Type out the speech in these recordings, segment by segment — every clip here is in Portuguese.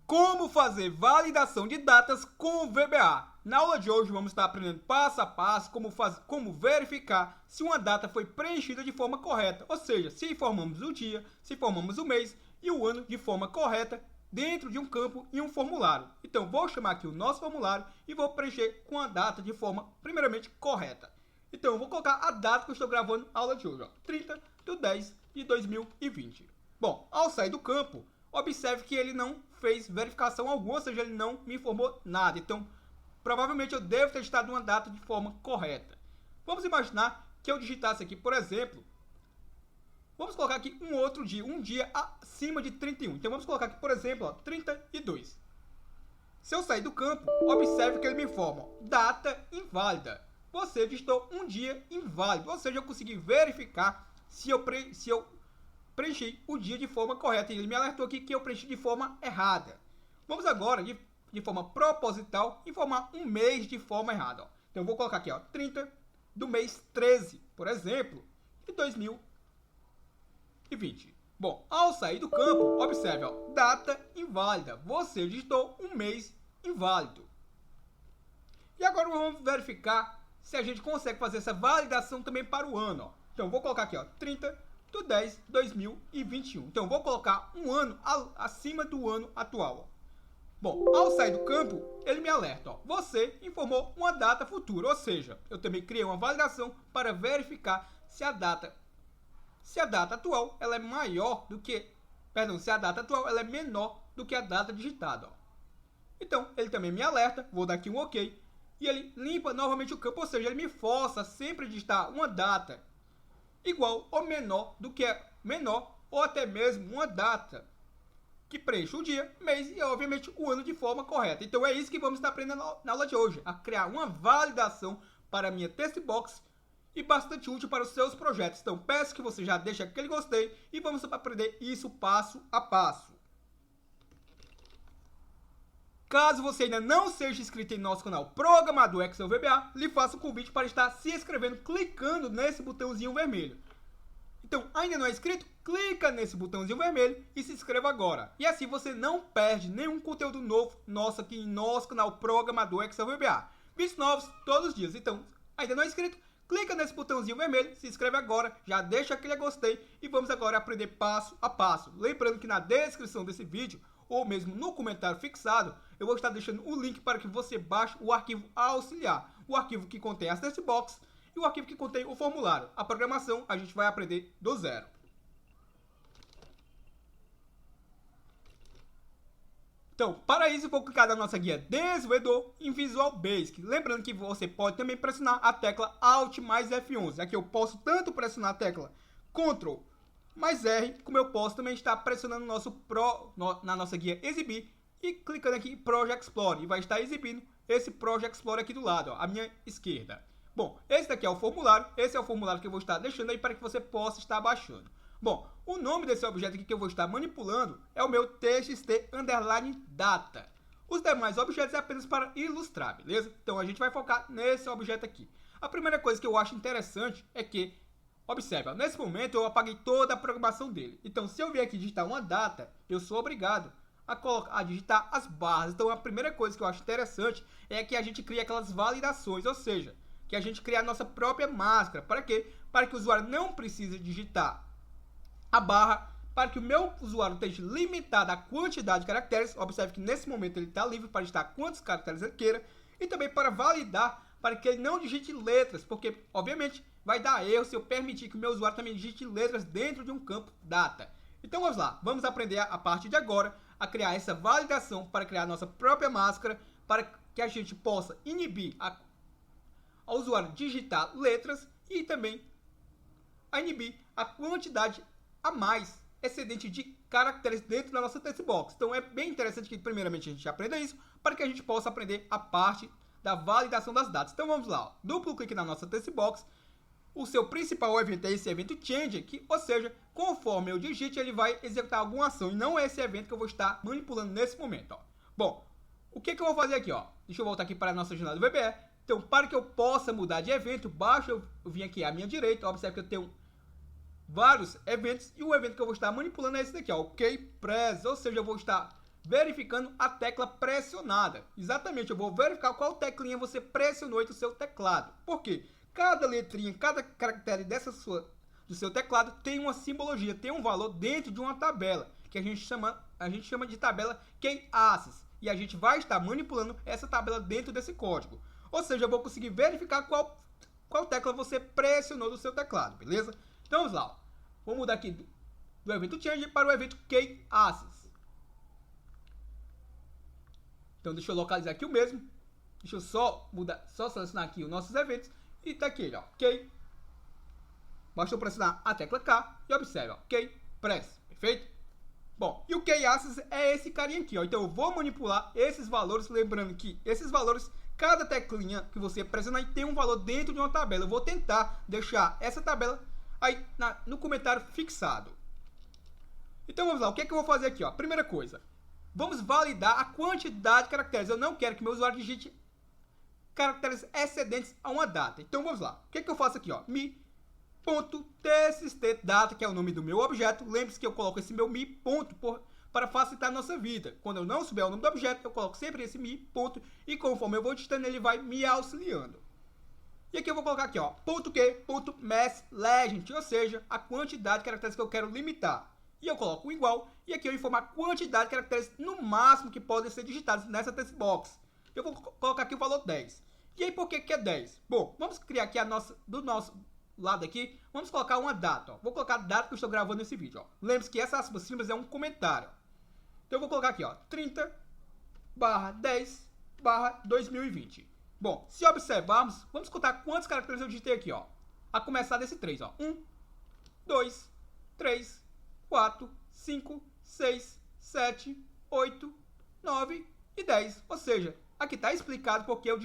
Como fazer validação de datas com o VBA. Na aula de hoje vamos estar aprendendo passo a passo como verificar se uma data foi preenchida de forma correta, ou seja, se informamos o dia, se informamos o mês e o ano de forma correta dentro de um campo e um formulário. Então vou chamar aqui o nosso formulário e vou preencher com a data de forma primeiramente correta. Então eu vou colocar a data que eu estou gravando a aula de hoje, 30 de 10 de 2020. Bom, ao sair do campo, observe que ele não fez verificação alguma, ou seja, ele não me informou nada. Então, provavelmente eu devo ter digitado uma data de forma correta. Vamos imaginar que eu digitasse aqui, por exemplo, vamos colocar aqui um outro dia, um dia acima de 31. Então, vamos colocar aqui, por exemplo, 32. Se eu sair do campo, observe que ele me informa, data inválida. Você digitou um dia inválido, ou seja, eu consegui verificar se eu preenchi o dia de forma correta. E ele me alertou aqui que eu preenchi de forma errada. Vamos agora, de forma proposital, informar um mês de forma errada. Então, eu vou colocar aqui, 30 do mês 13, por exemplo, de 2020. Bom, ao sair do campo, observe, data inválida. Você digitou um mês inválido. E agora vamos verificar se a gente consegue fazer essa validação também para o ano. Então, eu vou colocar aqui, 30 de 10 de 2021. Então, vou colocar um ano acima do ano atual. Bom, ao sair do campo, ele me alerta. Você informou uma data futura, ou seja, eu também criei uma validação para verificar se a data atual ela é maior do que, se a data atual ela é menor do que a data digitada. Então, ele também me alerta, vou dar aqui um OK, e ele limpa novamente o campo, ou seja, ele me força sempre a digitar uma data igual ou menor do que menor, ou até mesmo uma data que preencha o dia, mês e, obviamente, o ano de forma correta. Então, é isso que vamos estar aprendendo na aula de hoje, a criar uma validação para a minha Textbox e bastante útil para os seus projetos. Então, peço que você já deixe aquele gostei e vamos aprender isso passo a passo. Caso você ainda não seja inscrito em nosso canal Programador Excel VBA, lhe faço o convite para estar se inscrevendo clicando nesse botãozinho vermelho. Então, ainda não é inscrito? Clica nesse botãozinho vermelho e se inscreva agora. E assim você não perde nenhum conteúdo novo nosso aqui em nosso canal Programador Excel VBA. Vídeos novos todos os dias. Então, ainda não é inscrito? Clica nesse botãozinho vermelho, se inscreve agora, já deixa aquele gostei e vamos agora aprender passo a passo. Lembrando que na descrição desse vídeo, ou mesmo no comentário fixado, eu vou estar deixando o link para que você baixe o arquivo auxiliar, o arquivo que contém as Textbox e o arquivo que contém o formulário. A programação a gente vai aprender do zero. Então, para isso, eu vou clicar na nossa guia Desenvolvedor em Visual Basic. Lembrando que você pode também pressionar a tecla Alt mais F11. Aqui eu posso tanto pressionar a tecla Ctrl mais R, como eu posso também estar pressionando na nossa guia Exibir e clicando aqui em Project Explorer. E vai estar exibindo esse Project Explorer aqui do lado, à minha esquerda. Bom, esse daqui é o formulário. Esse é o formulário que eu vou estar deixando aí para que você possa estar baixando. Bom, o nome desse objeto aqui que eu vou estar manipulando é o meu txt_data. Os demais objetos é apenas para ilustrar, beleza? Então a gente vai focar nesse objeto aqui. A primeira coisa que eu acho interessante é que, observe, nesse momento eu apaguei toda a programação dele. Então se eu vier aqui digitar uma data, eu sou obrigado a digitar as barras. Então a primeira coisa que eu acho interessante é que a gente cria aquelas validações, ou seja, que a gente cria a nossa própria máscara. Para quê? Para que o usuário não precise digitar a barra, para que o meu usuário esteja limitado à quantidade de caracteres. Observe que nesse momento ele está livre para digitar quantos caracteres ele queira. E também para validar, para que ele não digite letras, porque obviamente vai dar erro se eu permitir que o meu usuário também digite letras dentro de um campo data. Então vamos lá, vamos aprender a partir de agora a criar essa validação para criar a nossa própria máscara, para que a gente possa inibir ao usuário digitar letras e também a inibir a quantidade a mais excedente de caracteres dentro da nossa Textbox. Então é bem interessante que primeiramente a gente aprenda isso, para que a gente possa aprender a parte da validação das datas. Então vamos lá, duplo clique na nossa Textbox. O seu principal evento é esse evento change, que, ou seja, conforme eu digite, ele vai executar alguma ação, e não é esse evento que eu vou estar manipulando nesse momento. Bom, o que eu vou fazer aqui? Deixa eu voltar aqui para a nossa janela do VBA. Então, para que eu possa mudar de evento, basta eu vir aqui à minha direita, observe que eu tenho vários eventos, e o evento que eu vou estar manipulando é esse daqui, OK Press, ou seja, eu vou estar verificando a tecla pressionada. Exatamente, eu vou verificar qual teclinha você pressionou aí do seu teclado. Por quê? Cada letrinha, cada caractere do seu teclado tem uma simbologia, tem um valor dentro de uma tabela, que a gente chama de tabela Key-Access. E a gente vai estar manipulando essa tabela dentro desse código. Ou seja, eu vou conseguir verificar qual tecla você pressionou do seu teclado, beleza? Então vamos lá, ó. Vou mudar aqui do evento Change para o evento Key-Access. Então deixa eu localizar aqui o mesmo. Deixa eu só selecionar aqui os nossos eventos. E tá aqui, ó, Key. Basta eu pressionar a tecla K e observe, ó, Key Press, perfeito? Bom, e o Key-Access é esse carinha aqui, ó. Então eu vou manipular esses valores, lembrando que esses valores, cada teclinha que você pressionar tem um valor dentro de uma tabela. Eu vou tentar deixar essa tabela aí no comentário fixado. Então vamos lá, o que é que eu vou fazer aqui, ó? Primeira coisa, vamos validar a quantidade de caracteres. Eu não quero que meu usuário digite caracteres excedentes a uma data. Então vamos lá, o que é que eu faço aqui, ó? mi.txtData, que é o nome do meu objeto. Lembre-se que eu coloco esse meu mi ponto para facilitar a nossa vida. Quando eu não souber o nome do objeto, eu coloco sempre esse mi ponto e conforme eu vou digitando, ele vai me auxiliando. E aqui eu vou colocar aqui, ó, .q.massLegend, ou seja, a quantidade de caracteres que eu quero limitar. E eu coloco um igual, e aqui eu informo a quantidade de caracteres no máximo que podem ser digitados nessa text box. Eu vou colocar aqui o valor 10. E aí por que é 10? Bom, vamos criar aqui do nosso lado aqui, vamos colocar uma data, ó. Vou colocar a data que eu estou gravando esse vídeo, ó. Lembre-se que essa aspas simples é um comentário. Então eu vou colocar aqui, ó, 30/10/2020. Bom, se observarmos, vamos contar quantos caracteres eu digitei aqui, ó. A começar desse 3, ó. 1, 2, 3, 4, 5, 6, 7, 8, 9 e 10. Ou seja, aqui está explicado porque eu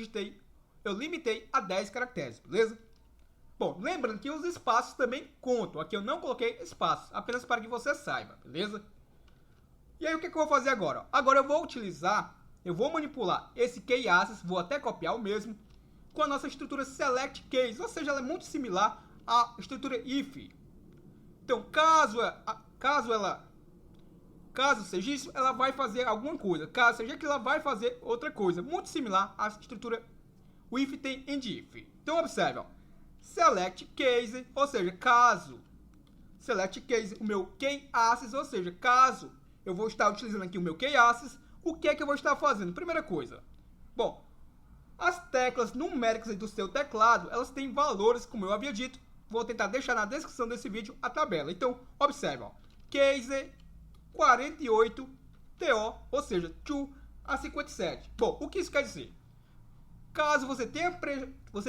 limitei a 10 caracteres, beleza? Bom, lembrando que os espaços também contam. Aqui eu não coloquei espaços, apenas para que você saiba, beleza? E aí o que eu vou fazer agora? Agora eu vou manipular esse Key-Access, vou até copiar o mesmo, com a nossa estrutura Select Case, ou seja, ela é muito similar à estrutura if. Então, caso seja isso, ela vai fazer alguma coisa. Caso seja que ela vai fazer outra coisa, muito similar à estrutura if tem and if. Então, observe, ó. Select Case, ou seja, Select Case, o meu Key-Access, ou seja, caso eu vou estar utilizando aqui o meu Key-Access, o que é que eu vou estar fazendo? Primeira coisa, bom, as teclas numéricas do seu teclado, elas têm valores, como eu havia dito. Vou tentar deixar na descrição desse vídeo a tabela. Então, observe, ó, Case 48 TO, ou seja, to a 57. Bom, o que isso quer dizer? Caso você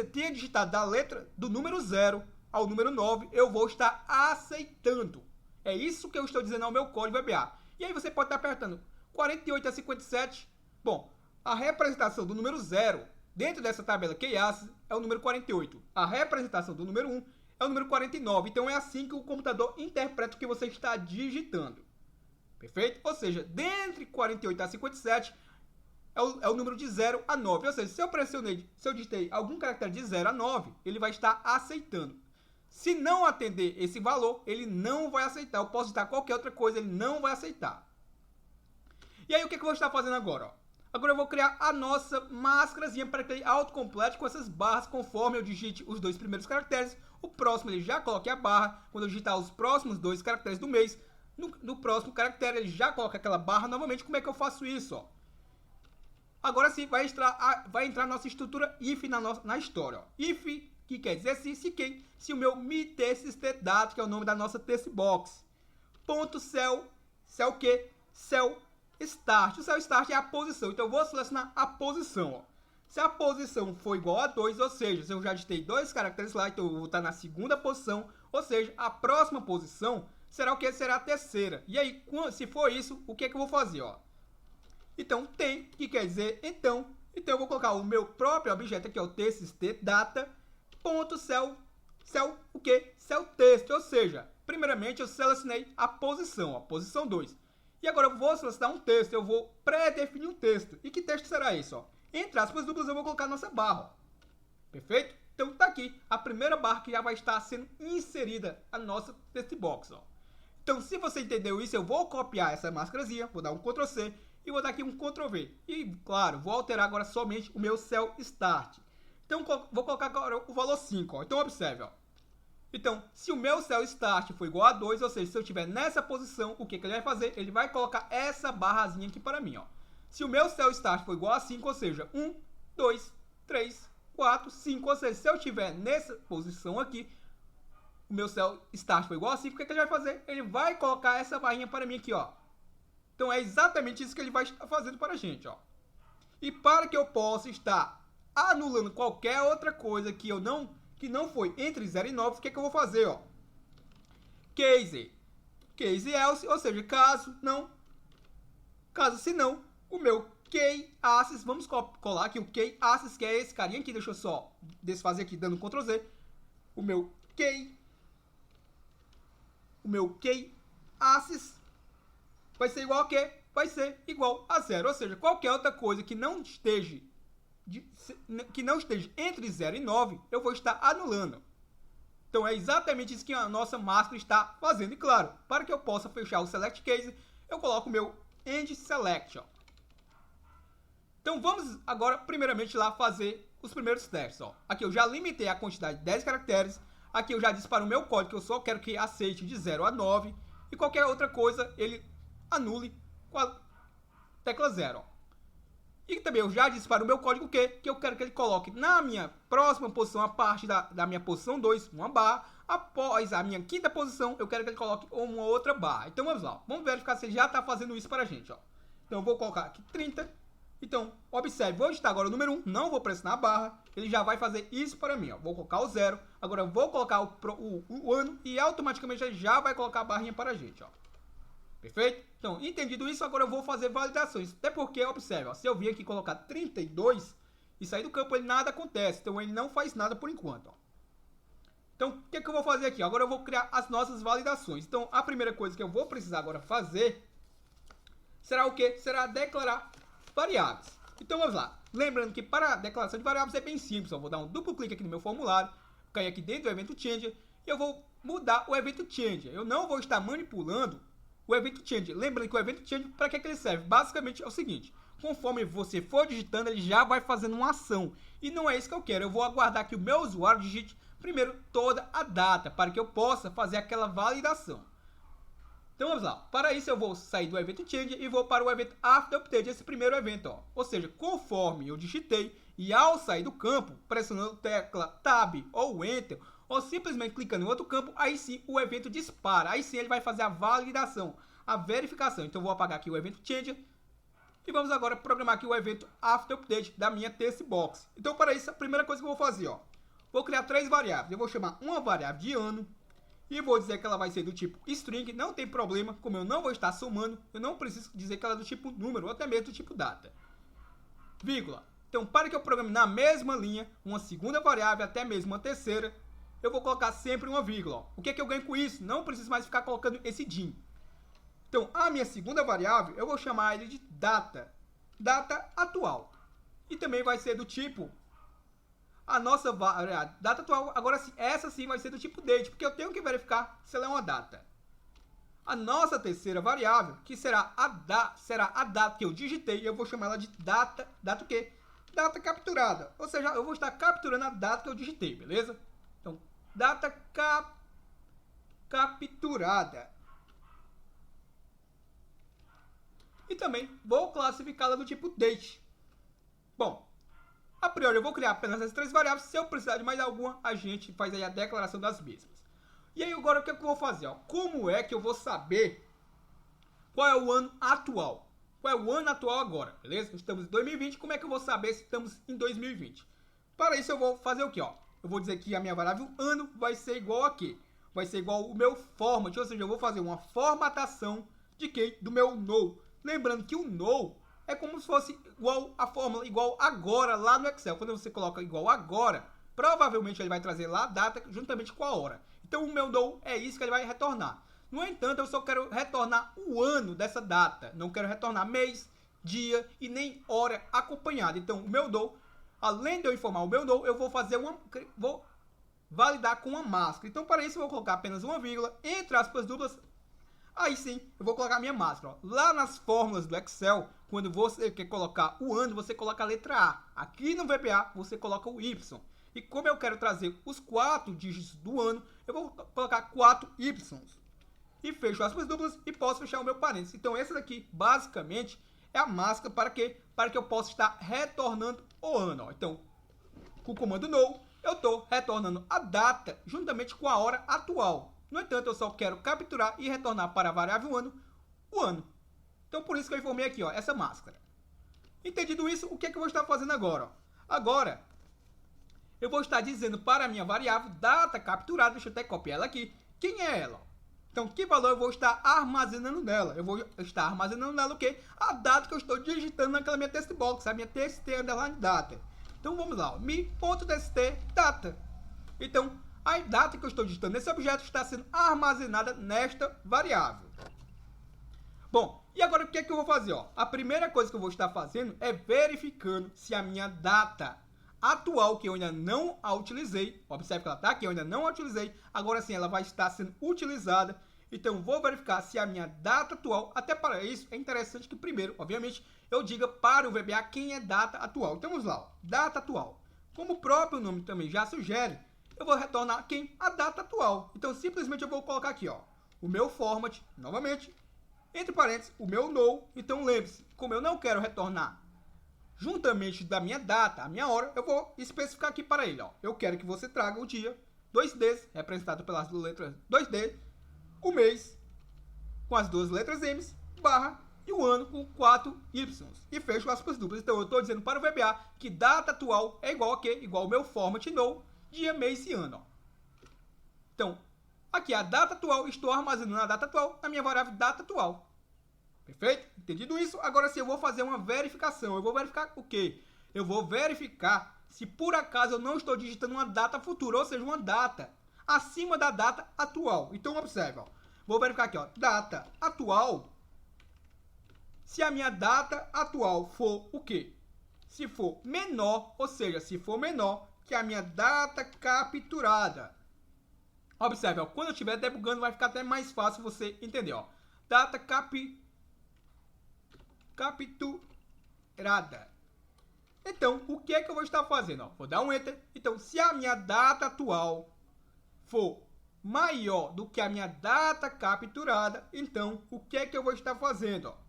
tenha digitado da letra do número 0 ao número 9, eu vou estar aceitando. É isso que eu estou dizendo ao meu código VBA. E aí você pode estar apertando 48 a 57. Bom, a representação do número 0 dentro dessa tabela Key-Access é o número 48. A representação do número 1 é o número 49. Então é assim que o computador interpreta o que você está digitando. Perfeito? Ou seja, dentre 48 a 57 é o número de 0 a 9. Ou seja, se eu digitei algum caractere de 0 a 9, ele vai estar aceitando. Se não atender esse valor, ele não vai aceitar. Eu posso digitar qualquer outra coisa, ele não vai aceitar. E aí o que eu vou estar fazendo agora? Ó? Agora eu vou criar a nossa máscarazinha para que ele autocomplete com essas barras conforme eu digite os dois primeiros caracteres. O próximo ele já coloque a barra. Quando eu digitar os próximos dois caracteres do mês, no próximo caractere ele já coloca aquela barra novamente. Como é que eu faço isso? Ó? Agora sim vai entrar a nossa estrutura if na história. Ó. If, que quer dizer se o meu mi.txtData, que é o nome da nossa text box, ponto cell start. O cell start é a posição. Então eu vou selecionar a posição. Ó. Se a posição for igual a 2, ou seja, se eu já digitei dois caracteres lá, então eu vou estar na segunda posição, ou seja, a próxima posição será o que? Será a terceira. E aí, se for isso, o que é que eu vou fazer? Ó? Então, tem, que quer dizer então eu vou colocar o meu próprio objeto aqui, ó, txtData, ponto cell text, ou seja, primeiramente eu selecionei a posição, ó, posição 2. E agora eu vou selecionar um texto, eu vou pré-definir um texto. E que texto será isso? Ó? Entre aspas duplas eu vou colocar a nossa barra. Ó. Perfeito? Então tá aqui a primeira barra que já vai estar sendo inserida a nossa text box. Ó. Então se você entendeu isso, eu vou copiar essa máscarazinha, vou dar um Ctrl+C e vou dar aqui um Ctrl V. E, claro, vou alterar agora somente o meu cell start. Então, vou colocar agora o valor 5, ó. Então, observe, ó. Então, se o meu cell start for igual a 2, ou seja, se eu estiver nessa posição, o que ele vai fazer? Ele vai colocar essa barrazinha aqui para mim, ó. Se o meu cell start for igual a 5, ou seja, 1, 2, 3, 4, 5, ou seja, se eu estiver nessa posição aqui, o meu cell start for igual a 5, o que ele vai fazer? Ele vai colocar essa barrinha para mim aqui, ó. Então, é exatamente isso que ele vai estar fazendo para a gente, ó. E para que eu possa estar anulando qualquer outra coisa que não foi entre 0 e 9, o que eu vou fazer, ó? Case else, ou seja, caso se não, o meu key access, vamos colar aqui o key access, que é esse carinha aqui, deixa eu só desfazer aqui dando Ctrl Z. O meu key access vai ser igual a quê? Vai ser igual a 0, ou seja, qualquer outra coisa que não esteja entre 0 e 9, eu vou estar anulando. Então, é exatamente isso que a nossa máscara está fazendo. E, claro, para que eu possa fechar o Select Case, eu coloco o meu End Select. Ó. Então, vamos agora, primeiramente, lá fazer os primeiros testes. Ó. Aqui eu já limitei a quantidade de 10 caracteres. Aqui eu já disse para o meu código que eu só quero que aceite de 0 a 9. E qualquer outra coisa, ele anule com a tecla 0. Ó. E também eu já disse para o meu código que eu quero que ele coloque na minha próxima posição, a parte da minha posição 2, uma barra. Após a minha quinta posição, eu quero que ele coloque uma outra barra. Então vamos lá, vamos verificar se ele já está fazendo isso para a gente. Ó. Então eu vou colocar aqui 30. Então, observe, vou digitar agora o número 1, não vou pressionar a barra. Ele já vai fazer isso para mim. Ó. Vou colocar o 0, agora eu vou colocar o ano e automaticamente ele já vai colocar a barrinha para a gente. Ó. Perfeito? Então, entendido isso, agora eu vou fazer validações. Até porque, observe, ó, se eu vir aqui colocar 32 e sair do campo, ele nada acontece. Então, ele não faz nada por enquanto. Ó. Então, o que eu vou fazer aqui? Agora eu vou criar as nossas validações. Então, a primeira coisa que eu vou precisar agora fazer será o quê? Será declarar variáveis. Então, vamos lá. Lembrando que para a declaração de variáveis é bem simples. Eu vou dar um duplo clique aqui no meu formulário, cair aqui dentro do evento Change e eu vou mudar o evento Change. Eu não vou estar manipulando o evento change. Lembrando que o evento change, para que ele serve? Basicamente é o seguinte, conforme você for digitando, ele já vai fazendo uma ação. E não é isso que eu quero. Eu vou aguardar que o meu usuário digite primeiro toda a data, para que eu possa fazer aquela validação. Então vamos lá. Para isso eu vou sair do evento change e vou para o evento after update, esse primeiro evento. Ó. Ou seja, conforme eu digitei e ao sair do campo, pressionando a tecla Tab ou Enter, ou simplesmente clicando em outro campo, aí sim o evento dispara. Aí sim ele vai fazer a validação, a verificação. Então eu vou apagar aqui o evento Change e vamos agora programar aqui o evento After Update da minha Test Box. Então para isso a primeira coisa que eu vou fazer, ó, vou criar 3 variáveis. Eu vou chamar uma variável de ano e vou dizer que ela vai ser do tipo string. Não tem problema, como eu não vou estar somando, eu não preciso dizer que ela é do tipo número ou até mesmo do tipo data. Vírgula. Então para que eu programe na mesma linha uma segunda variável até mesmo uma terceira, eu vou colocar sempre uma vírgula. Ó. O que eu ganho com isso? Não preciso mais ficar colocando esse DIN. Então, a minha segunda variável, eu vou chamar ele de data. Data atual. E também vai ser do tipo, a nossa variável, data atual, agora essa sim vai ser do tipo date, porque eu tenho que verificar se ela é uma data. A nossa terceira variável, que será a data que eu digitei, eu vou chamar ela de data o quê? Data capturada. Ou seja, eu vou estar capturando a data que eu digitei, beleza? Então, data capturada. E também vou classificá-la do tipo date. Bom, a priori eu vou criar apenas essas 3 variáveis. Se eu precisar de mais alguma, a gente faz aí a declaração das mesmas. E aí agora o que eu vou fazer? Ó? Como é que eu vou saber qual é o ano atual? Qual é o ano atual agora, beleza? Estamos em 2020, como é que eu vou saber se estamos em 2020? Para isso eu vou fazer o que, ó? Eu vou dizer que a minha variável ano vai ser igual a quê? Vai ser igual ao meu format, ou seja, eu vou fazer uma formatação de quê? Do meu no. Lembrando que o no é como se fosse igual a fórmula, igual agora lá no Excel. Quando você coloca igual agora, provavelmente ele vai trazer lá a data juntamente com a hora. Então o meu no é isso que ele vai retornar. No entanto, eu só quero retornar o ano dessa data. Não quero retornar mês, dia e nem hora acompanhada. Então o meu no, além de eu informar o meu no, eu vou fazer vou validar com uma máscara. Então para isso eu vou colocar apenas uma vírgula entre aspas duplas. Aí sim, eu vou colocar minha máscara. Ó. Lá nas fórmulas do Excel, quando você quer colocar o ano, você coloca a letra A. Aqui no VBA, você coloca o Y. E como eu quero trazer os 4 dígitos do ano, eu vou colocar 4 Y. E fecho aspas duplas e posso fechar o meu parênteses. Então, essa daqui, basicamente, é a máscara para quê? Para que eu possa estar retornando o ano. Ó. Então, com o comando no, eu estou retornando a data juntamente com a hora atual. No entanto, eu só quero capturar e retornar para a variável ano, o ano. Então, por isso que eu informei aqui, ó, essa máscara. Entendido isso, o que é que eu vou estar fazendo agora? Ó? Agora, eu vou estar dizendo para a minha variável data capturada, deixa eu até copiar ela aqui, quem é ela? Então, que valor eu vou estar armazenando nela? Eu vou estar armazenando nela o quê? A data que eu estou digitando naquela minha test box, a minha txt underline data. Então, vamos lá, mi.txt data. Então, a data que eu estou digitando nesse objeto está sendo armazenada nesta variável. Bom, e agora o que é que eu vou fazer? Ó? A primeira coisa que eu vou estar fazendo é verificando se a minha data atual, que eu ainda não a utilizei, observe que ela está aqui, eu ainda não a utilizei, agora sim ela vai estar sendo utilizada. Então, vou verificar se a minha data atual, até para isso, é interessante que primeiro, obviamente, eu diga para o VBA quem é data atual. Então, vamos lá, ó, data atual. Como o próprio nome também já sugere, eu vou retornar quem? A data atual. Então, simplesmente eu vou colocar aqui, ó, o meu format, novamente, entre parênteses, o meu no. Então, lembre-se, como eu não quero retornar juntamente da minha data, a minha hora, eu vou especificar aqui para ele, ó. Eu quero que você traga o dia 2Ds, representado pelas letras 2D, o mês, com as duas letras M, barra, e o ano com 4 Y. E fecho aspas duplas. Então, eu estou dizendo para o VBA que data atual é igual a quê? Igual ao meu format no, dia, mês e ano. Ó. Então, aqui a data atual, estou armazenando a data atual na minha variável data atual. Perfeito? Entendido isso? Agora sim, eu vou fazer uma verificação. Eu vou verificar o quê? Eu vou verificar se por acaso eu não estou digitando uma data futura, ou seja, uma data acima da data atual. Então, observe, ó. Vou verificar aqui, ó, data atual. Se a minha data atual for o quê? Se for menor, ou seja, se for menor que a minha data capturada. Observe, ó, quando eu estiver debugando vai ficar até mais fácil você entender, ó. Data capturada. Então, o que é que eu vou estar fazendo? Ó, vou dar um Enter. Então, se a minha data atual for maior do que a minha data capturada, então, o que é que eu vou estar fazendo? Ó?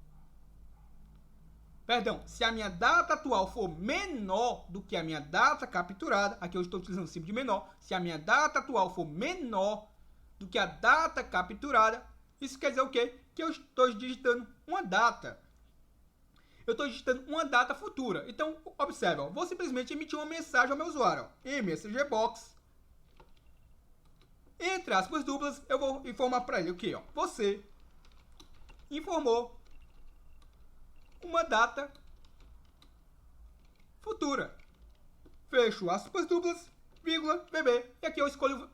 Perdão, se a minha data atual for menor do que a minha data capturada, aqui eu estou utilizando o símbolo de menor, se a minha data atual for menor do que a data capturada, isso quer dizer o quê? Que eu estou digitando uma data. Eu estou digitando uma data futura. Então, observe, ó, vou simplesmente emitir uma mensagem ao meu usuário. Ó, message box. Entre aspas duplas, eu vou informar para ele o quê? Ó, você informou uma data futura. Fecho aspas duplas, vírgula, bb. E aqui eu escolho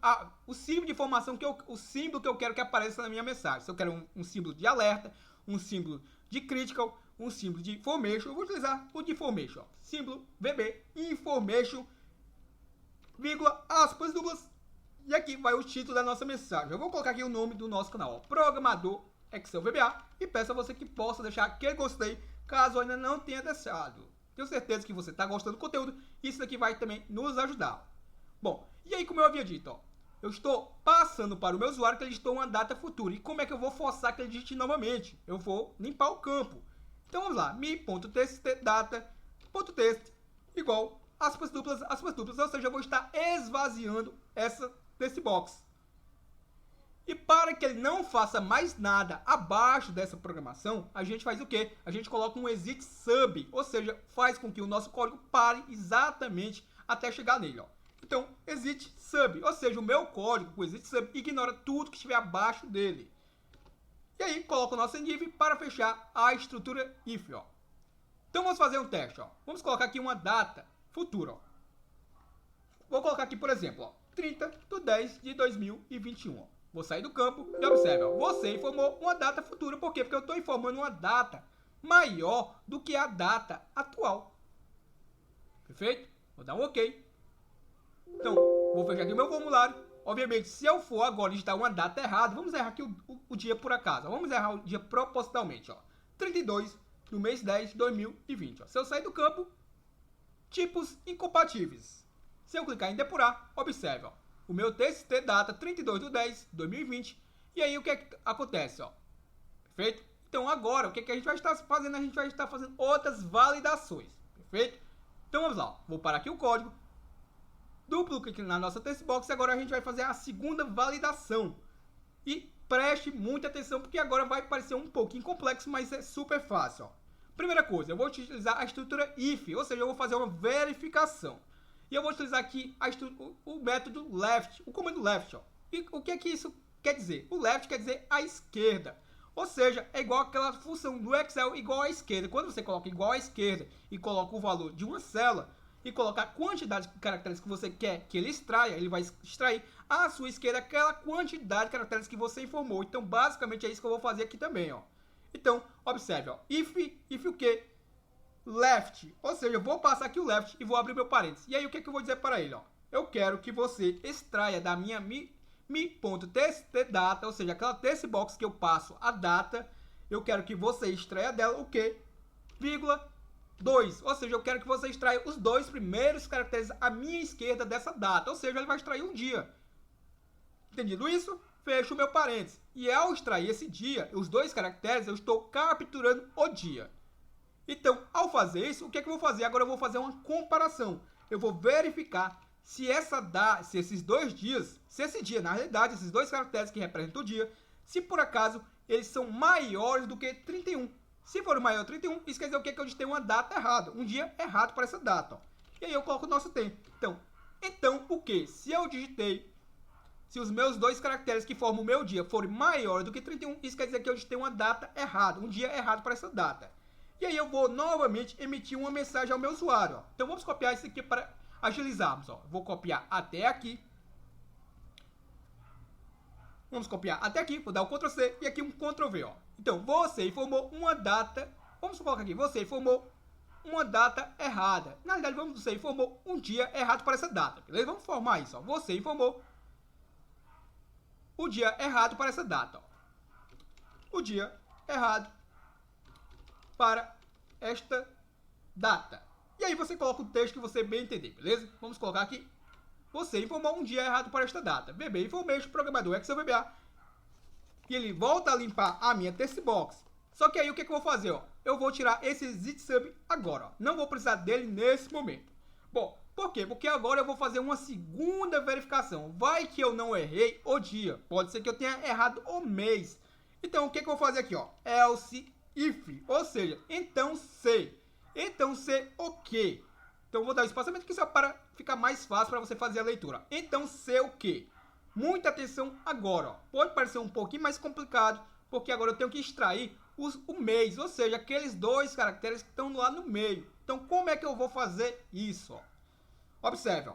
o símbolo de informação, o símbolo que eu quero que apareça na minha mensagem. Se eu quero um símbolo de alerta, um símbolo de critical, um símbolo de information, eu vou utilizar o de information. Ó. Símbolo bb, information, vírgula, aspas duplas. E aqui vai o título da nossa mensagem. Eu vou colocar aqui o nome do nosso canal, ó, Programador Excel VBA. E peço a você que possa deixar aquele gostei, caso ainda não tenha deixado. Tenho certeza que você está gostando do conteúdo. Isso daqui vai também nos ajudar. Bom, e aí como eu havia dito, ó, eu estou passando para o meu usuário que ele digitou uma data futura. E como é que eu vou forçar que ele digite novamente? Eu vou limpar o campo. Então vamos lá, mi.txtdata.text igual aspas duplas, ou seja, eu vou estar esvaziando essa desse box. E para que ele não faça mais nada abaixo dessa programação, a gente faz o quê? A gente coloca um exit sub, ou seja, faz com que o nosso código pare exatamente até chegar nele. Ó. Então, exit sub, ou seja, o meu código com exit sub ignora tudo que estiver abaixo dele. E aí, coloco o nosso endiv para fechar a estrutura if. Ó. Então, vamos fazer um teste. Ó. Vamos colocar aqui uma data futura. Ó. Vou colocar aqui, por exemplo, ó, 30/10/2021. Ó. Vou sair do campo e observe, ó, você informou uma data futura. Por quê? Porque eu estou informando uma data maior do que a data atual. Perfeito? Vou dar um OK. Então, vou fechar aqui o meu formulário Obviamente, se eu for agora digitar uma data errada, vamos errar aqui o dia por acaso. Vamos errar o dia propositalmente. 32 do mês 10 de 2020. Se eu sair do campo, tipos incompatíveis. Se eu clicar em depurar, observe, o meu TXT data 32 de 10 de 2020. E aí o que é que acontece? Perfeito? Então agora, o que é que a gente vai estar fazendo? A gente vai estar fazendo outras validações. Perfeito? Então vamos lá. Vou parar aqui o código. Duplo clique na nossa textbox e agora a gente vai fazer a segunda validação. E preste muita atenção porque agora vai parecer um pouquinho complexo, mas é super fácil. Primeira coisa, eu vou utilizar a estrutura if, ou seja, eu vou fazer uma verificação. E eu vou utilizar aqui o método left, o comando left. E o que é que isso quer dizer? O left quer dizer a esquerda. Ou seja, é igual aquela função do Excel igual à esquerda. Quando você coloca igual à esquerda e coloca o valor de uma célula, e colocar a quantidade de caracteres que você quer que ele extraia, ele vai extrair à sua esquerda aquela quantidade de caracteres que você informou. Então, basicamente, é isso que eu vou fazer aqui também, Então, observe, if o quê? Left. Ou seja, eu vou passar aqui o left e vou abrir meu parênteses. E aí, o que, que eu vou dizer para ele, Eu quero que você extraia da minha mi.txtData, ou seja, aquela textbox que eu passo a data, eu quero que você extraia dela o quê? Vírgula 2, ou seja, eu quero que você extraia os dois primeiros caracteres à minha esquerda dessa data, ou seja, ele vai extrair um dia. Entendido isso? Fecho o meu parênteses. E ao extrair esse dia, os dois caracteres, eu estou capturando o dia. Então, ao fazer isso, o que é que eu vou fazer? Agora eu vou fazer uma comparação. Eu vou verificar se esses dois dias, se esse dia, na realidade, esses dois caracteres que representam o dia, se por acaso eles são maiores do que 31. Se for maior 31, isso quer dizer o quê? Que eu digitei uma data errada, um dia errado para essa data. E aí eu coloco o nosso tempo. Então o que? Se eu digitei, se os meus dois caracteres que formam o meu dia forem maiores do que 31, isso quer dizer que eu digitei uma data errada, um dia errado para essa data. E aí eu vou novamente emitir uma mensagem ao meu usuário. Então vamos copiar isso aqui para agilizarmos. Vou copiar até aqui. Vamos copiar até aqui, vou dar o Ctrl C e aqui um Ctrl V, Então, você informou uma data, vamos colocar aqui, você informou uma data errada. Na verdade, você informou um dia errado para essa data, beleza? Vamos formar isso, Você informou o dia errado para essa data, O dia errado para esta data. E aí você coloca o texto que você bem entender, beleza? Vamos colocar aqui. Você informou um dia errado para esta data. VB Information, programador Excel VBA. E ele volta a limpar a minha textbox. Só que aí o que, eu vou fazer? Eu vou tirar esse exit agora. Não vou precisar dele nesse momento. Bom, por quê? Porque agora eu vou fazer uma segunda verificação. Vai que eu não errei o dia. Pode ser que eu tenha errado o mês. Então o que, eu vou fazer aqui? Else if. Ou seja, então se. Então se o quê? Então eu vou dar um espaçamento aqui só para ficar mais fácil para você fazer a leitura. Então, se o quê? Muita atenção agora. Pode parecer um pouquinho mais complicado, porque agora eu tenho que extrair o mês, ou seja, aqueles dois caracteres que estão lá no meio. Então, como é que eu vou fazer isso? Observe.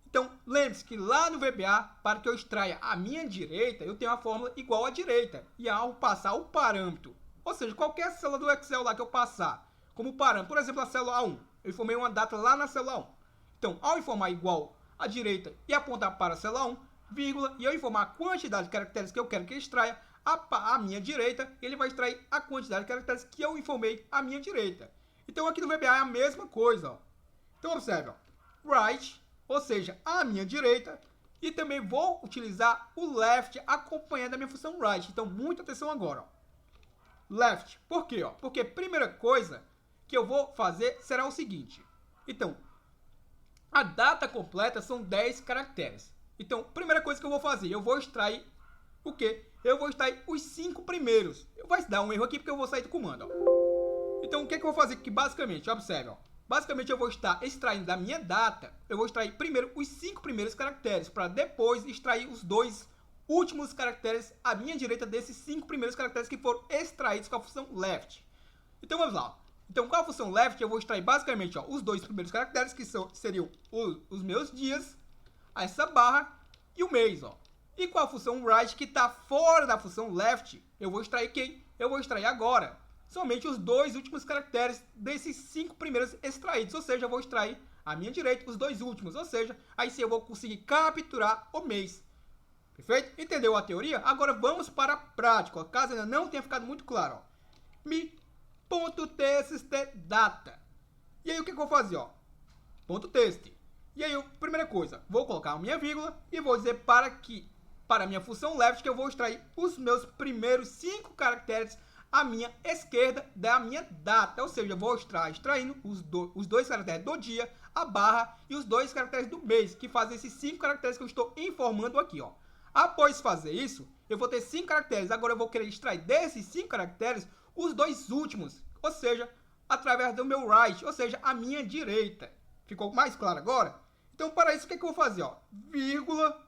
Então, lembre-se que lá no VBA, para que eu extraia a minha direita, eu tenho a fórmula igual à direita. E ao passar o parâmetro, ou seja, qualquer célula do Excel lá que eu passar como parâmetro, por exemplo, a célula A1, eu informei uma data lá na célula 1. Então, ao informar igual à direita e apontar para a célula 1, vírgula, e eu informar a quantidade de caracteres que eu quero que ele extraia à minha direita, ele vai extrair a quantidade de caracteres que eu informei à minha direita. Então, aqui no VBA é a mesma coisa. Então, observe. Right, ou seja, à minha direita, e também vou utilizar o left acompanhando a minha função right. Então, muita atenção agora. Left. Por quê? Porque a primeira coisa que eu vou fazer será o seguinte. Então, a data completa são 10 caracteres. Então, primeira coisa que eu vou fazer, eu vou extrair o quê? Eu vou extrair os 5 primeiros. Vai dar um erro aqui porque eu vou sair do comando. Então, o que, eu vou fazer aqui basicamente? Observe. Basicamente, eu vou estar extraindo da minha data, eu vou extrair primeiro os 5 primeiros caracteres, para depois extrair os 2 últimos caracteres à minha direita desses 5 primeiros caracteres que foram extraídos com a função left. Então, vamos lá. Então, com a função left, eu vou extrair basicamente os 2 primeiros caracteres, que seriam os meus dias, essa barra e o mês. E com a função right, que está fora da função left, eu vou extrair quem? Eu vou extrair agora somente os 2 últimos caracteres desses 5 primeiros extraídos. Ou seja, eu vou extrair à minha direita os 2 últimos. Ou seja, aí sim eu vou conseguir capturar o mês. Perfeito? Entendeu a teoria? Agora vamos para a prática, ó. Caso ainda não tenha ficado muito claro, ó. Mi.txt.data. E aí o que eu vou fazer, ó? Ponto txt. E aí, primeira coisa, vou colocar a minha vírgula e vou dizer para a minha função left, que eu vou extrair os meus primeiros 5 caracteres à minha esquerda da minha data. Ou seja, eu vou estar extraindo os 2 caracteres do dia, a barra e os 2 caracteres do mês, que fazem esses 5 caracteres que eu estou informando aqui, ó. Após fazer isso, eu vou ter 5 caracteres. Agora eu vou querer extrair desses 5 caracteres os 2 últimos, ou seja, através do meu right, ou seja, a minha direita. Ficou mais claro agora? Então, para isso, o que eu vou fazer? Ó? Vírgula.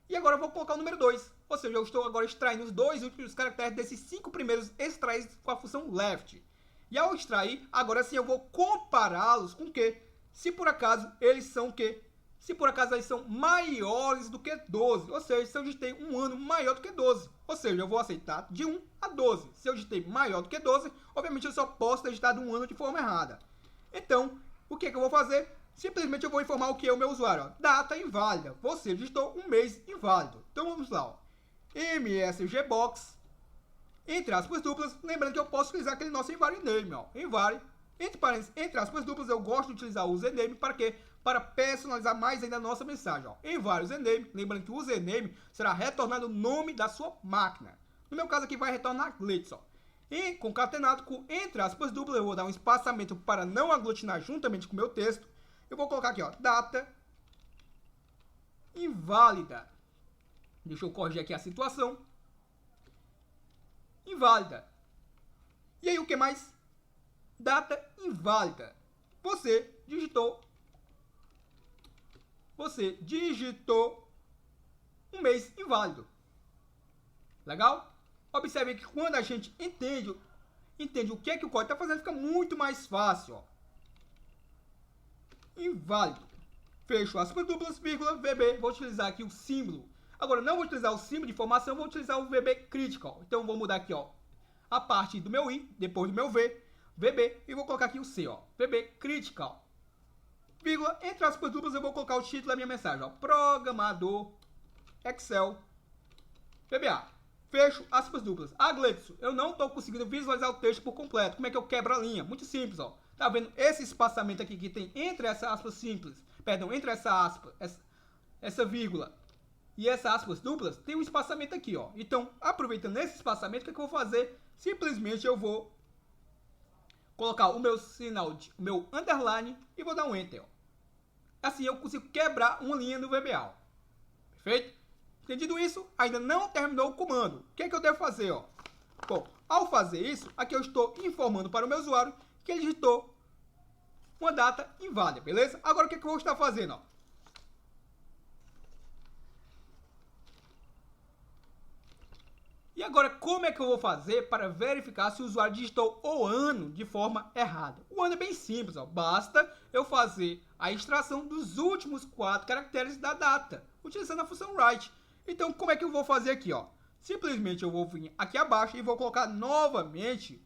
E agora eu vou colocar o número 2. Ou seja, eu estou agora extraindo os 2 últimos caracteres desses 5 primeiros extraídos com a função left. E ao extrair, agora sim eu vou compará-los com o quê? Se por acaso eles são o quê? Se por acaso eles são maiores do que 12. Ou seja, se eu digitei um ano maior do que 12. Ou seja, eu vou aceitar de 1 a 12. Se eu digitei maior do que 12, obviamente eu só posso ter digitado um ano de forma errada. Então, o que eu vou fazer? Simplesmente eu vou informar o que é o meu usuário. Ó. Data inválida. Você digitou um mês inválido. Então vamos lá. Ó. msgbox, entre aspas duplas. Lembrando que eu posso utilizar aquele nosso envaryName. Ó. Envary, entre parênteses, entre aspas duplas, eu gosto de utilizar o username para quê? Para personalizar mais ainda a nossa mensagem. Ó. Envary username. Lembrando que o username será retornado o nome da sua máquina. No meu caso aqui vai retornar glitz. Ó. E concatenado com entre aspas duplas, eu vou dar um espaçamento para não aglutinar juntamente com o meu texto. Eu vou colocar aqui, ó, data inválida. Deixa eu corrigir aqui a situação. Inválida. E aí o que mais? Data inválida. Você digitou um mês inválido. Legal? Observe que quando a gente entende o que é que o código está fazendo, fica muito mais fácil, ó. Inválido. Fecho aspas duplas, vírgula, VB. Vou utilizar aqui o símbolo. Agora, não vou utilizar o símbolo de informação, vou utilizar o VB critical. Então, vou mudar aqui, ó, a parte do meu I, depois do meu V, VB, e vou colocar aqui o C, ó, VB critical. Vírgula, entre aspas duplas, eu vou colocar o título da minha mensagem, ó, programador, Excel, VBA. Fecho aspas duplas. Ah, Gleidson, eu não estou conseguindo visualizar o texto por completo. Como é que eu quebro a linha? Muito simples, ó. Tá vendo esse espaçamento aqui que tem entre essa aspas simples, perdão, entre essa aspa, essa vírgula e essa aspas duplas, tem um espaçamento aqui, ó. Então, aproveitando esse espaçamento, o que eu vou fazer? Simplesmente eu vou colocar o meu sinal, o meu underline e vou dar um enter, ó. Assim eu consigo quebrar uma linha no VBA, ó. Perfeito? Entendido isso, ainda não terminou o comando. O que é que eu devo fazer, ó? Bom, ao fazer isso, aqui eu estou informando para o meu usuário que ele digitou uma data inválida, beleza? Agora o que é que eu vou estar fazendo, ó? E agora, como é que eu vou fazer para verificar se o usuário digitou o ano de forma errada? O ano é bem simples, ó. Basta eu fazer a extração dos últimos 4 caracteres da data, utilizando a função write. Então, como é que eu vou fazer aqui, ó? Simplesmente eu vou vir aqui abaixo e vou colocar novamente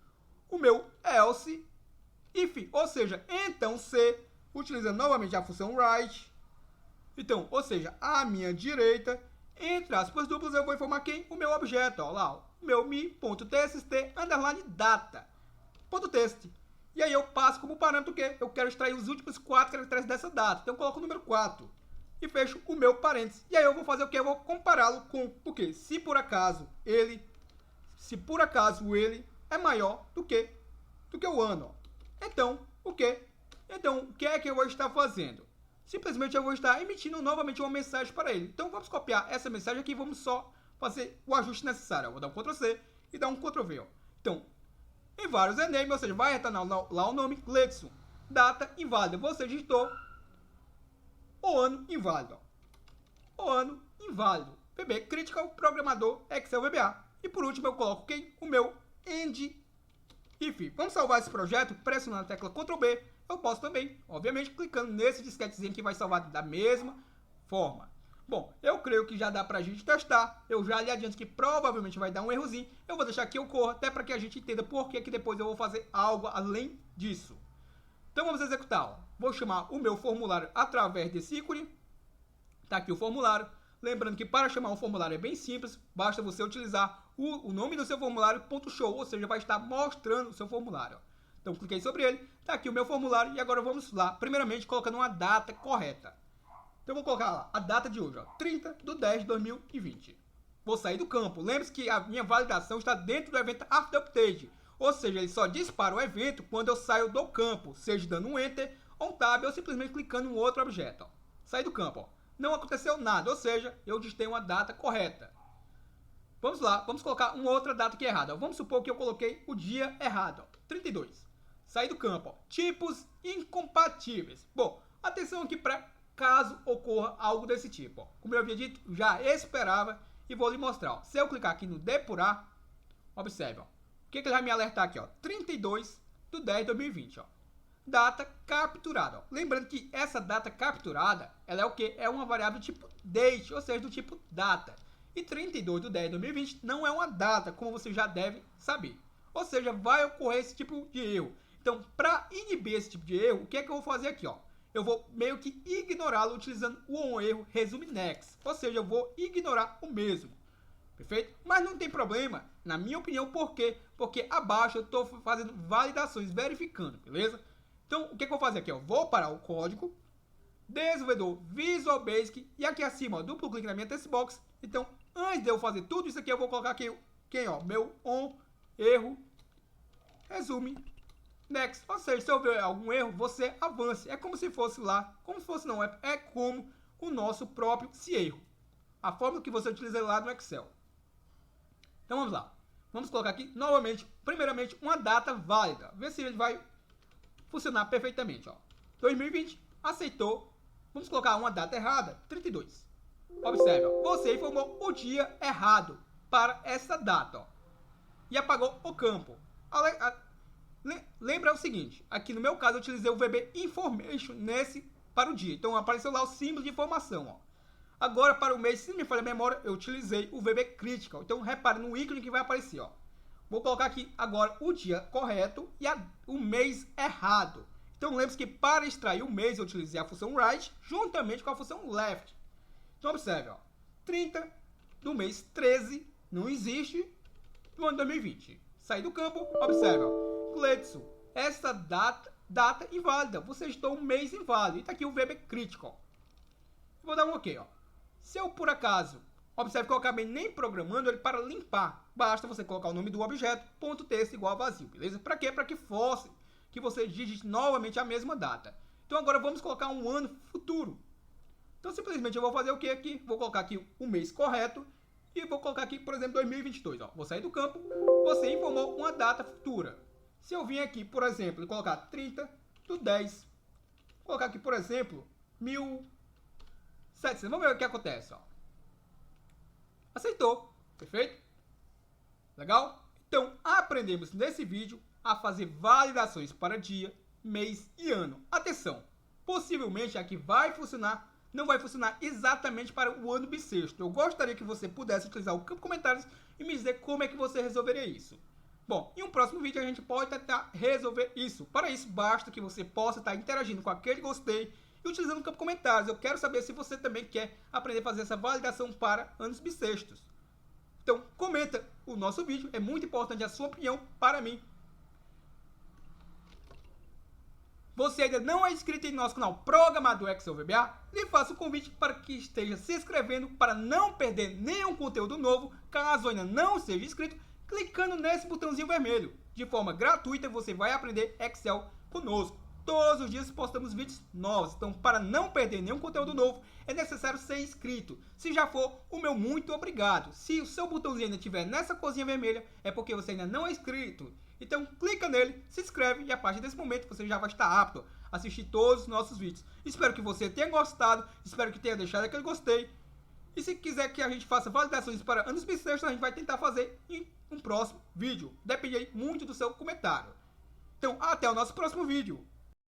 o meu else if, ou seja, então se, utilizando novamente a função write. Então, ou seja, a minha direita, entre aspas duplas, eu vou informar quem? O meu objeto, ó, lá, ó, meu mi.txt underline data, ponto text. E aí eu passo como parâmetro o quê? Eu quero extrair os últimos 4 caracteres dessa data. Então eu coloco o número 4 e fecho o meu parênteses. E aí eu vou fazer o quê? Eu vou compará-lo com o quê? Se por acaso ele é maior do que o ano, ó. Então, o quê? Então, o que é que eu vou estar fazendo? Simplesmente eu vou estar emitindo novamente uma mensagem para ele. Então, vamos copiar essa mensagem aqui e vamos só fazer o ajuste necessário. Eu vou dar um Ctrl+C e dar um Ctrl+V, ó. Então, em vários ename, ou seja, vai retornar lá o nome, Gleidson, data inválida. Você digitou o ano inválido, ó. O ano inválido. VB critical, programador, Excel VBA. E por último, eu coloco quem? O meu end if. Vamos salvar esse projeto pressionando a tecla Ctrl+B. Eu posso também, obviamente, clicando nesse disquetezinho que vai salvar da mesma forma. Bom, eu creio que já dá pra gente testar. Eu já lhe adianto que provavelmente vai dar um errozinho. Eu vou deixar que ocorra, até para que a gente entenda por que depois eu vou fazer algo além disso. Então vamos executar. Ó. Vou chamar o meu formulário através desse ícone. Tá aqui o formulário. Lembrando que para chamar um formulário é bem simples, basta você utilizar o nome do seu formulário .show, ou seja, vai estar mostrando o seu formulário. Então cliquei sobre ele, está aqui o meu formulário e agora vamos lá, primeiramente colocando uma data correta. Então eu vou colocar lá a data de hoje, ó, 30/10/2020. Vou sair do campo. Lembre-se que a minha validação está dentro do evento After Update, ou seja, ele só dispara o evento quando eu saio do campo, seja dando um Enter, ou um Tab, ou simplesmente clicando em um outro objeto. Ó. Saí do campo, ó. Não aconteceu nada, ou seja, eu digitei uma data correta. Vamos lá, vamos colocar uma outra data que é errada. Ó. Vamos supor que eu coloquei o dia errado, ó, 32. Saí do campo, ó. Tipos incompatíveis. Bom, atenção aqui para caso ocorra algo desse tipo. Ó. Como eu havia dito, já esperava e vou lhe mostrar. Ó. Se eu clicar aqui no depurar, observe, ó. O que ele vai me alertar aqui, ó? 32/10/2020, ó. Data capturada, ó. Lembrando que essa data capturada, ela é o que? É uma variável do tipo date, ou seja, do tipo data. E 32/10/2020 não é uma data, como você já deve saber. Ou seja, vai ocorrer esse tipo de erro. Então, para inibir esse tipo de erro, o que é que eu vou fazer aqui, ó? Eu vou meio que ignorá-lo utilizando o erro resume next. Ou seja, eu vou ignorar o mesmo. Perfeito? Mas não tem problema, na minha opinião, por quê? Porque abaixo eu estou fazendo validações, verificando, beleza? Então, o que eu vou fazer aqui? Ó? Vou parar o código, desenvolvedor Visual Basic, e aqui acima, ó, duplo clique na minha textbox. Então, antes de eu fazer tudo isso aqui, eu vou colocar aqui, meu erro resume next. Ou seja, se houver algum erro, você avance. É como se fosse lá, como se fosse não, é como o nosso próprio se erro. A fórmula que você utiliza lá no Excel. Então vamos lá. Vamos colocar aqui novamente, primeiramente, uma data válida. Ver se ele vai funcionar perfeitamente. Ó. 2020, aceitou. Vamos colocar uma data errada, 32. Observe, ó. Você informou o dia errado para essa data. Ó. E apagou o campo. Lembra o seguinte, aqui no meu caso eu utilizei o VB Information para o dia. Então apareceu lá o símbolo de informação. Ó. Agora, para o mês, se não me falha a memória, eu utilizei o VB Critical. Então, repare no ícone que vai aparecer. Ó. Vou colocar aqui agora o dia correto e o mês errado. Então, lembre-se que para extrair o mês, eu utilizei a função right juntamente com a função left. Então, observe. Ó. 30 do mês 13 não existe no ano 2020. Saí do campo, observe. Gledson, essa data inválida. Você editou um mês inválido. E está aqui o VB Critical. Vou dar um OK. Ó. Se eu, por acaso, observe que eu acabei nem programando ele para limpar, basta você colocar o nome do objeto, .texto igual a vazio, beleza? Para quê? Para que force que você digite novamente a mesma data. Então agora vamos colocar um ano futuro. Então simplesmente eu vou fazer o que aqui? Vou colocar aqui o mês correto e vou colocar aqui, por exemplo, 2022. Ó. Vou sair do campo, você informou uma data futura. Se eu vim aqui, por exemplo, e colocar 30/10, colocar aqui, por exemplo, 1700. Vamos ver o que acontece. Ó. Aceitou. Perfeito? Legal? Então, aprendemos nesse vídeo a fazer validações para dia, mês e ano. Atenção! Possivelmente aqui vai funcionar, não vai funcionar exatamente para o ano bissexto. Eu gostaria que você pudesse utilizar o campo de comentários e me dizer como é que você resolveria isso. Bom, em um próximo vídeo a gente pode tentar resolver isso. Para isso, basta que você possa estar interagindo com aquele gostei e utilizando o campo de comentários. Eu quero saber se você também quer aprender a fazer essa validação para anos bissextos. Então, comenta o nosso vídeo. É muito importante a sua opinião para mim. Você ainda não é inscrito em nosso canal Programador Excel VBA? Lhe faço o convite para que esteja se inscrevendo para não perder nenhum conteúdo novo. Caso ainda não seja inscrito, clicando nesse botãozinho vermelho. De forma gratuita, você vai aprender Excel conosco. Todos os dias postamos vídeos novos, então para não perder nenhum conteúdo novo, é necessário ser inscrito. Se já for, o meu muito obrigado. Se o seu botãozinho ainda estiver nessa corzinha vermelha, é porque você ainda não é inscrito. Então clica nele, se inscreve e a partir desse momento você já vai estar apto a assistir todos os nossos vídeos. Espero que você tenha gostado, espero que tenha deixado aquele gostei. E se quiser que a gente faça validações para anos bissextos, a gente vai tentar fazer em um próximo vídeo. Depende aí muito do seu comentário. Então, até o nosso próximo vídeo.